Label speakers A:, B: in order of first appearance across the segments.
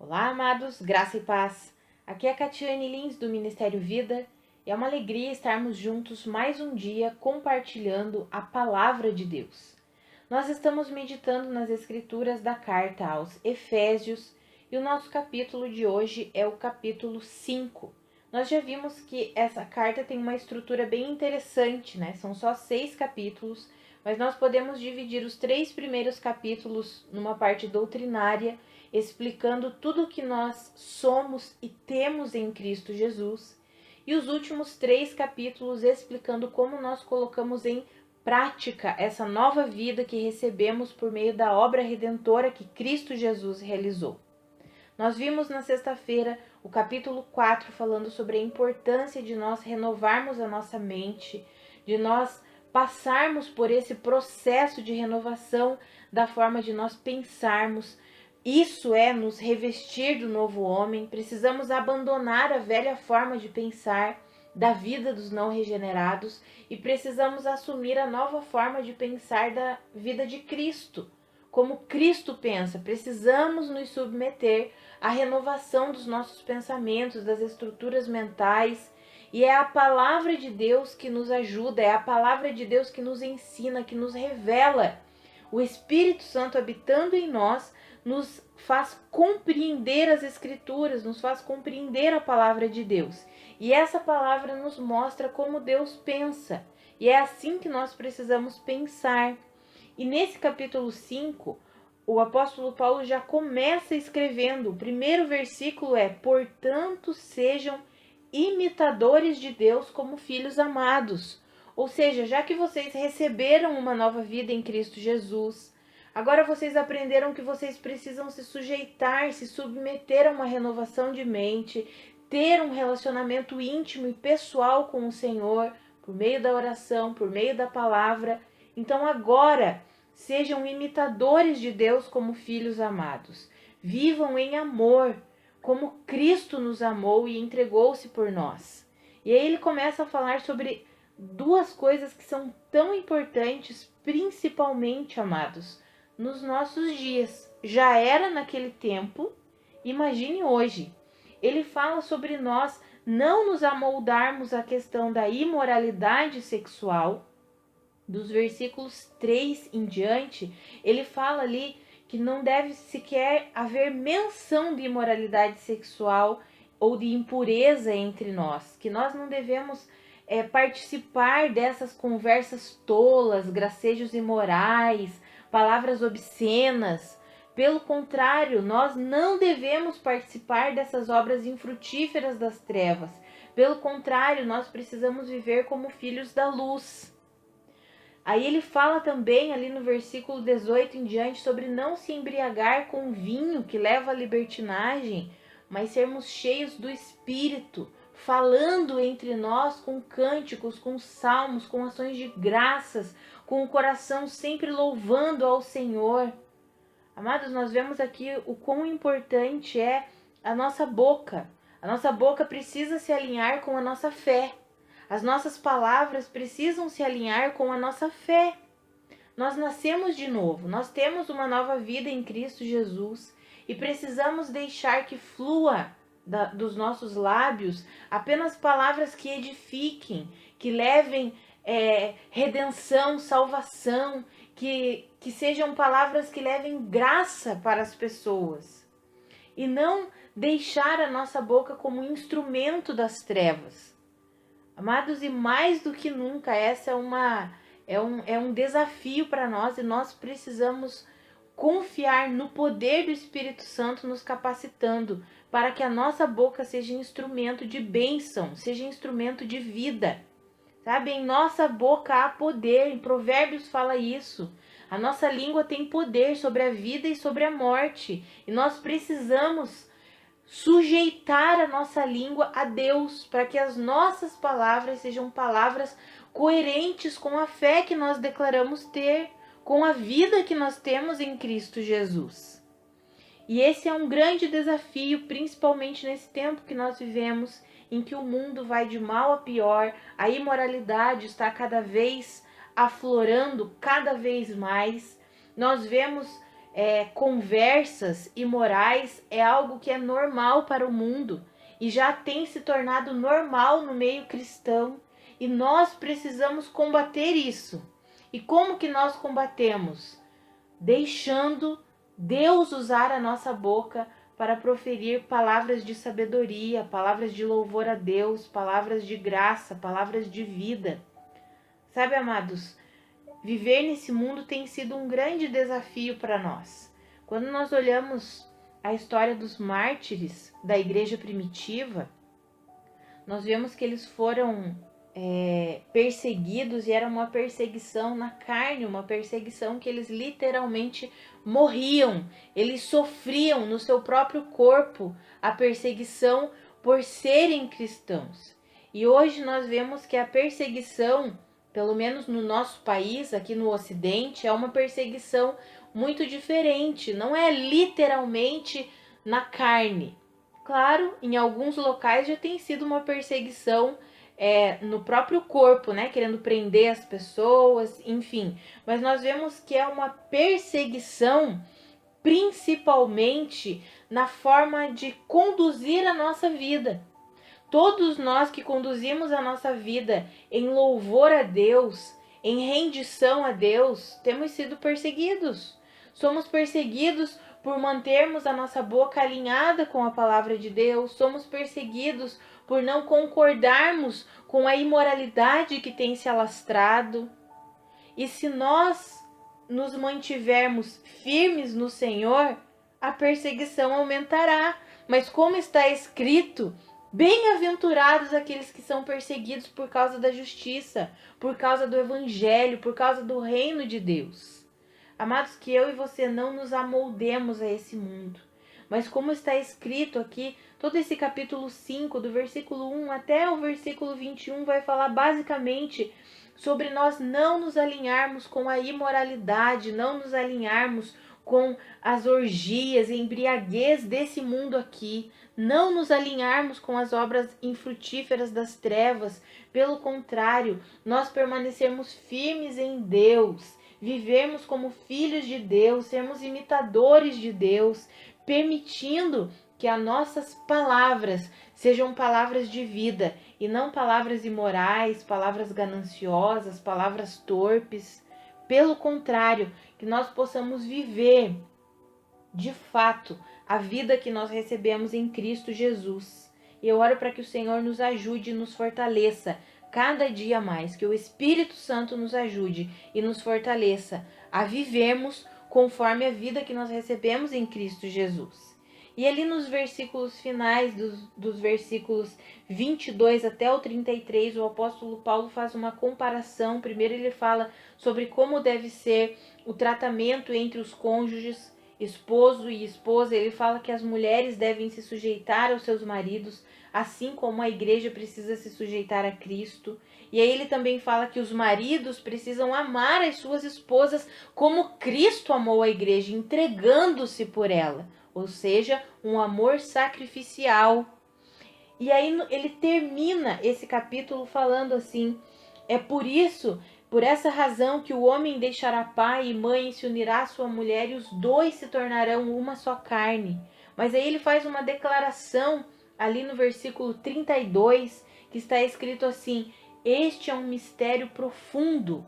A: Olá, amados, graça e paz. Aqui é a Catiane Lins do Ministério Vida e é uma alegria estarmos juntos mais um dia compartilhando a palavra de Deus. Nós estamos meditando nas escrituras da carta aos Efésios e o nosso capítulo de hoje é o capítulo 5. Nós já vimos que essa carta tem uma estrutura bem interessante, né? São só 6 capítulos, mas nós podemos dividir os 3 primeiros capítulos numa parte doutrinária, explicando tudo o que nós somos e temos em Cristo Jesus, e os últimos 3 capítulos explicando como nós colocamos em prática essa nova vida que recebemos por meio da obra redentora que Cristo Jesus realizou. Nós vimos na sexta-feira o capítulo 4 falando sobre a importância de nós renovarmos a nossa mente, de nós passarmos por esse processo de renovação da forma de nós pensarmos. Isso é nos revestir do novo homem. Precisamos abandonar a velha forma de pensar da vida dos não regenerados e precisamos assumir a nova forma de pensar da vida de Cristo. Como Cristo pensa, precisamos nos submeter à renovação dos nossos pensamentos, das estruturas mentais. E é a palavra de Deus que nos ajuda, é a palavra de Deus que nos ensina, que nos revela. O Espírito Santo habitando em nós nos faz compreender as Escrituras, nos faz compreender a palavra de Deus. E essa palavra nos mostra como Deus pensa. E é assim que nós precisamos pensar. E nesse capítulo 5, o apóstolo Paulo já começa escrevendo. O primeiro versículo é: portanto, sejam imitadores de Deus como filhos amados. Ou seja, já que vocês receberam uma nova vida em Cristo Jesus, agora vocês aprenderam que vocês precisam se sujeitar, se submeter a uma renovação de mente, ter um relacionamento íntimo e pessoal com o Senhor, por meio da oração, por meio da palavra. Então agora, sejam imitadores de Deus como filhos amados. Vivam em amor, como Cristo nos amou e entregou-se por nós. E aí ele começa a falar sobre duas coisas que são tão importantes, principalmente, amados, nos nossos dias. Já era naquele tempo, imagine hoje. Ele fala sobre nós não nos amoldarmos à questão da imoralidade sexual. Dos versículos 3 em diante, ele fala ali que não deve sequer haver menção de imoralidade sexual ou de impureza entre nós, que nós não devemos participar dessas conversas tolas, gracejos imorais, palavras obscenas. Pelo contrário, nós não devemos participar dessas obras infrutíferas das trevas. Pelo contrário, nós precisamos viver como filhos da luz. Aí ele fala também ali no versículo 18 em diante sobre não se embriagar com vinho que leva à libertinagem, mas sermos cheios do Espírito, falando entre nós com cânticos, com salmos, com ações de graças, com o coração sempre louvando ao Senhor. Amados, nós vemos aqui o quão importante é a nossa boca. A nossa boca precisa se alinhar com a nossa fé. As nossas palavras precisam se alinhar com a nossa fé. Nós nascemos de novo, nós temos uma nova vida em Cristo Jesus e precisamos deixar que flua dos nossos lábios apenas palavras que edifiquem, que levem redenção, salvação, que sejam palavras que levem graça para as pessoas. E não deixar a nossa boca como instrumento das trevas. Amados, e mais do que nunca, essa é um desafio para nós e nós precisamos confiar no poder do Espírito Santo nos capacitando para que a nossa boca seja instrumento de bênção, seja instrumento de vida. Sabe, em nossa boca há poder, em Provérbios fala isso. A nossa língua tem poder sobre a vida e sobre a morte e nós precisamos sujeitar a nossa língua a Deus, para que as nossas palavras sejam palavras coerentes com a fé que nós declaramos ter, com a vida que nós temos em Cristo Jesus. E esse é um grande desafio, principalmente nesse tempo que nós vivemos, em que o mundo vai de mal a pior, a imoralidade está cada vez aflorando cada vez mais. Nós vemos conversas imorais é algo que é normal para o mundo e já tem se tornado normal no meio cristão. E nós precisamos combater isso. E como que nós combatemos? Deixando Deus usar a nossa boca para proferir palavras de sabedoria, palavras de louvor a Deus, palavras de graça, palavras de vida. Sabe, amados, viver nesse mundo tem sido um grande desafio para nós. Quando nós olhamos a história dos mártires da igreja primitiva, nós vemos que eles foram perseguidos, e era uma perseguição na carne, uma perseguição que eles literalmente morriam, eles sofriam no seu próprio corpo a perseguição por serem cristãos. E hoje nós vemos que a perseguição, pelo menos no nosso país, aqui no Ocidente, é uma perseguição muito diferente, não é literalmente na carne. Claro, em alguns locais já tem sido uma perseguição no próprio corpo, né? Querendo prender as pessoas, enfim. Mas nós vemos que é uma perseguição principalmente na forma de conduzir a nossa vida. Todos nós que conduzimos a nossa vida em louvor a Deus, em rendição a Deus, temos sido perseguidos. Somos perseguidos por mantermos a nossa boca alinhada com a palavra de Deus. Somos perseguidos por não concordarmos com a imoralidade que tem se alastrado. E se nós nos mantivermos firmes no Senhor, a perseguição aumentará. Mas como está escrito, bem-aventurados aqueles que são perseguidos por causa da justiça, por causa do evangelho, por causa do reino de Deus. Amados, que eu e você não nos amoldemos a esse mundo. Mas como está escrito aqui, todo esse capítulo 5, do versículo 1 até o versículo 21, vai falar basicamente sobre nós não nos alinharmos com a imoralidade, não nos alinharmos com as orgias e embriaguez desse mundo aqui, não nos alinharmos com as obras infrutíferas das trevas. Pelo contrário, nós permanecermos firmes em Deus, vivermos como filhos de Deus, sermos imitadores de Deus, permitindo que as nossas palavras sejam palavras de vida e não palavras imorais, palavras gananciosas, palavras torpes. Pelo contrário, que nós possamos viver de fato a vida que nós recebemos em Cristo Jesus. E eu oro para que o Senhor nos ajude e nos fortaleça cada dia mais, que o Espírito Santo nos ajude e nos fortaleça a vivermos conforme a vida que nós recebemos em Cristo Jesus. E ali nos versículos finais, dos versículos 22 até o 33, o apóstolo Paulo faz uma comparação. Primeiro ele fala sobre como deve ser o tratamento entre os cônjuges, esposo e esposa. Ele fala que as mulheres devem se sujeitar aos seus maridos, assim como a igreja precisa se sujeitar a Cristo. E aí ele também fala que os maridos precisam amar as suas esposas como Cristo amou a igreja, entregando-se por ela. Ou seja, um amor sacrificial. E aí ele termina esse capítulo falando assim: é por essa razão que o homem deixará pai e mãe e se unirá à sua mulher, e os dois se tornarão uma só carne. Mas aí ele faz uma declaração ali no versículo 32, que está escrito assim: este é um mistério profundo.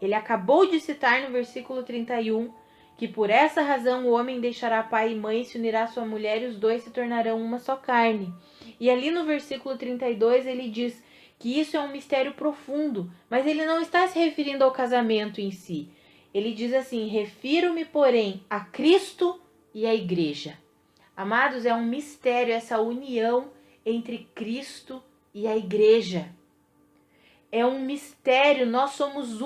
A: Ele acabou de citar no versículo 31, que por essa razão o homem deixará pai e mãe, se unirá à sua mulher, e os dois se tornarão uma só carne. E ali no versículo 32 ele diz que isso é um mistério profundo, mas ele não está se referindo ao casamento em si. Ele diz assim: refiro-me, porém, a Cristo e a igreja. Amados, é um mistério essa união entre Cristo e a igreja. É um mistério, nós somos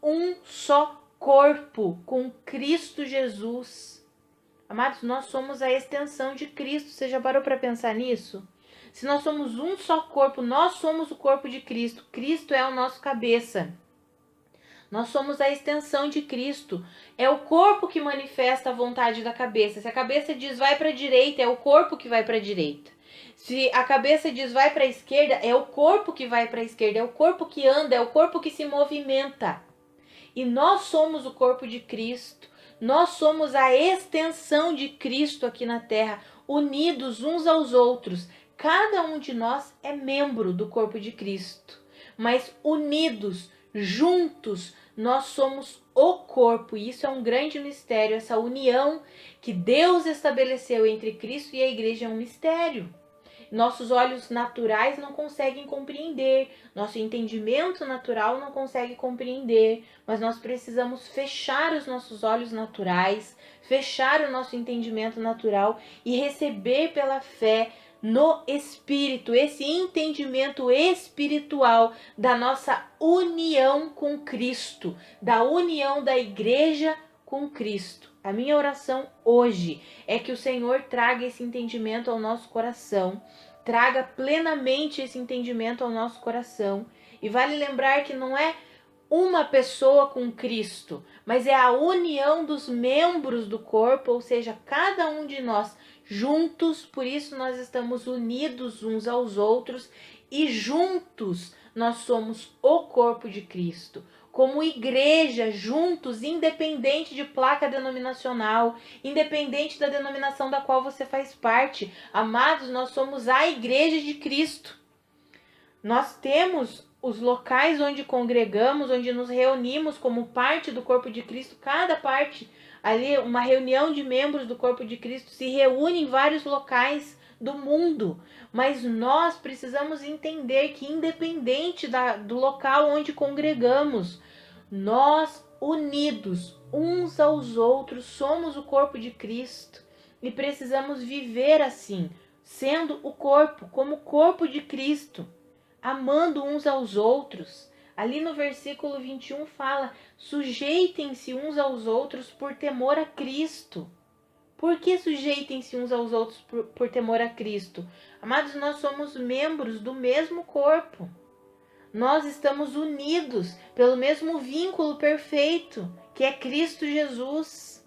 A: um só corpo com Cristo Jesus. Amados, nós somos a extensão de Cristo. Você já parou para pensar nisso? Se nós somos um só corpo, nós somos o corpo de Cristo. Cristo é o nosso cabeça. Nós somos a extensão de Cristo. É o corpo que manifesta a vontade da cabeça. Se a cabeça diz vai para a direita, é o corpo que vai para a direita. Se a cabeça diz vai para a esquerda, é o corpo que vai para a esquerda. É o corpo que anda, é o corpo que se movimenta. E nós somos o corpo de Cristo. Nós somos a extensão de Cristo aqui na terra, unidos uns aos outros. Cada um de nós é membro do corpo de Cristo, mas unidos, juntos, nós somos o corpo. E isso é um grande mistério. Essa união que Deus estabeleceu entre Cristo e a igreja é um mistério. Nossos olhos naturais não conseguem compreender, nosso entendimento natural não consegue compreender, mas nós precisamos fechar os nossos olhos naturais, fechar o nosso entendimento natural e receber pela fé no Espírito, esse entendimento espiritual da nossa união com Cristo, da união da igreja com Cristo. A minha oração hoje é que o Senhor traga esse entendimento ao nosso coração, traga plenamente esse entendimento ao nosso coração. E vale lembrar que não é uma pessoa com Cristo, mas é a união dos membros do corpo, ou seja, cada um de nós juntos, por isso nós estamos unidos uns aos outros e juntos nós somos o corpo de Cristo. Como igreja, juntos, independente de placa denominacional, independente da denominação da qual você faz parte, amados, nós somos a igreja de Cristo. Nós temos os locais onde congregamos, onde nos reunimos como parte do corpo de Cristo, cada parte, ali uma reunião de membros do corpo de Cristo se reúne em vários locais do mundo, mas nós precisamos entender que independente do local onde congregamos, nós unidos uns aos outros somos o corpo de Cristo e precisamos viver assim, sendo o corpo, como corpo de Cristo, amando uns aos outros. Ali no versículo 21 fala: sujeitem-se uns aos outros por temor a Cristo. Por que sujeitem-se uns aos outros por temor a Cristo? Amados, nós somos membros do mesmo corpo. Nós estamos unidos pelo mesmo vínculo perfeito, que é Cristo Jesus.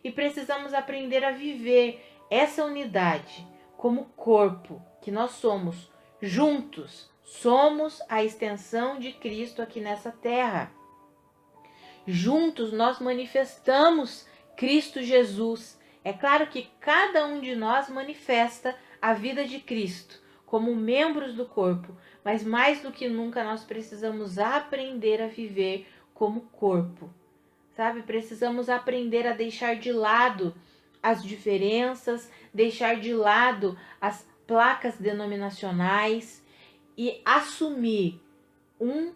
A: E precisamos aprender a viver essa unidade como corpo, que nós somos juntos. Somos a extensão de Cristo aqui nessa terra. Juntos nós manifestamos Cristo Jesus. É claro que cada um de nós manifesta a vida de Cristo como membros do corpo, mas mais do que nunca nós precisamos aprender a viver como corpo, sabe? Precisamos aprender a deixar de lado as diferenças, deixar de lado as placas denominacionais e assumir um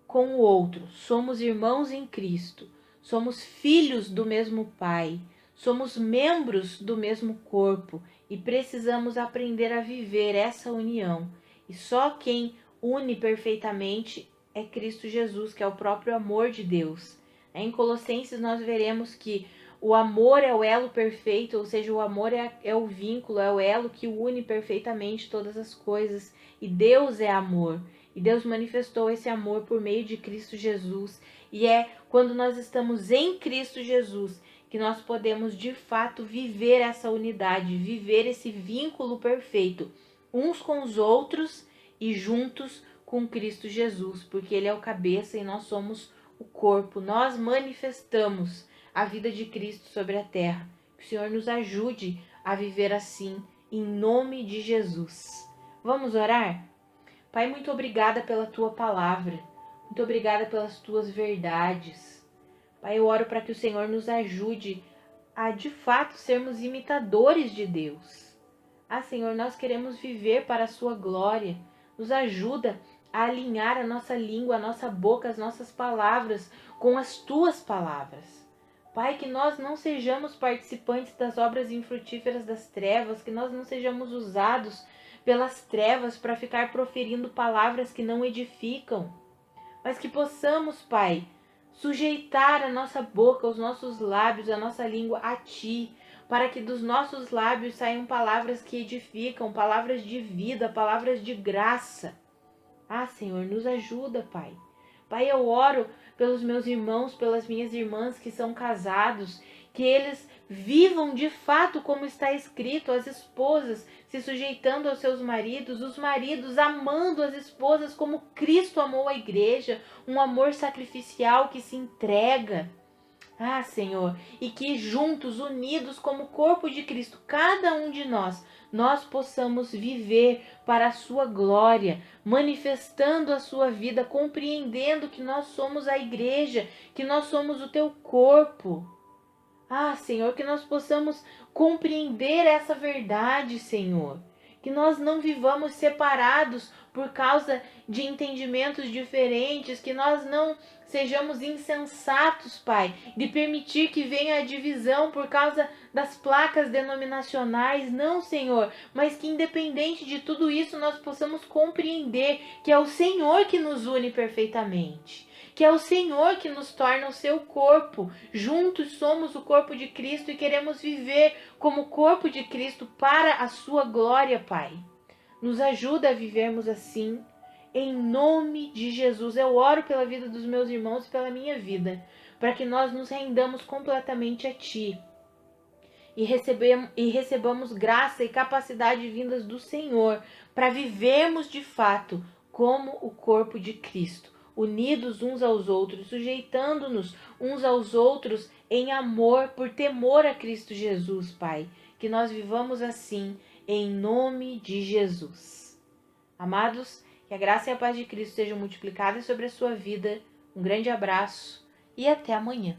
A: com o outro. Somos irmãos em Cristo, somos filhos do mesmo Pai, somos membros do mesmo corpo e precisamos aprender a viver essa união. E só quem une perfeitamente é Cristo Jesus, que é o próprio amor de Deus. Em Colossenses nós veremos que o amor é o elo perfeito, ou seja, o amor é o vínculo, é o elo que une perfeitamente todas as coisas. E Deus é amor. E Deus manifestou esse amor por meio de Cristo Jesus. E é quando nós estamos em Cristo Jesus que nós podemos de fato viver essa unidade, viver esse vínculo perfeito, uns com os outros e juntos com Cristo Jesus, porque Ele é o cabeça e nós somos o corpo. Nós manifestamos a vida de Cristo sobre a terra. Que o Senhor nos ajude a viver assim, em nome de Jesus. Vamos orar? Pai, muito obrigada pela Tua palavra. Muito obrigada pelas Tuas verdades. Pai, eu oro para que o Senhor nos ajude a, de fato, sermos imitadores de Deus. Senhor, nós queremos viver para a Sua glória. Nos ajuda a alinhar a nossa língua, a nossa boca, as nossas palavras com as Tuas palavras. Pai, que nós não sejamos participantes das obras infrutíferas das trevas, que nós não sejamos usados pelas trevas para ficar proferindo palavras que não edificam, mas que possamos, Pai, sujeitar a nossa boca, os nossos lábios, a nossa língua a Ti, para que dos nossos lábios saiam palavras que edificam, palavras de vida, palavras de graça. Senhor, nos ajuda, Pai. Pai, eu oro pelos meus irmãos, pelas minhas irmãs que são casados, que eles vivam de fato como está escrito, as esposas se sujeitando aos seus maridos, os maridos amando as esposas como Cristo amou a igreja, um amor sacrificial que se entrega. Ah, Senhor, e que juntos, unidos como corpo de Cristo, cada um de nós possamos viver para a sua glória, manifestando a sua vida, compreendendo que nós somos a igreja, que nós somos o teu corpo. Ah, Senhor, que nós possamos compreender essa verdade, Senhor. Que nós não vivamos separados por causa de entendimentos diferentes, que nós não sejamos insensatos, Pai, de permitir que venha a divisão por causa das placas denominacionais, não, Senhor, mas que independente de tudo isso nós possamos compreender que é o Senhor que nos une perfeitamente, que é o Senhor que nos torna o seu corpo. Juntos somos o corpo de Cristo e queremos viver como corpo de Cristo para a sua glória, Pai. Nos ajuda a vivermos assim, em nome de Jesus. Eu oro pela vida dos meus irmãos e pela minha vida, para que nós nos rendamos completamente a Ti e recebamos graça e capacidade vindas do Senhor para vivermos de fato como o corpo de Cristo, unidos uns aos outros, sujeitando-nos uns aos outros em amor, por temor a Cristo Jesus, Pai. Que nós vivamos assim, em nome de Jesus. Amados, que a graça e a paz de Cristo sejam multiplicadas sobre a sua vida. Um grande abraço e até amanhã.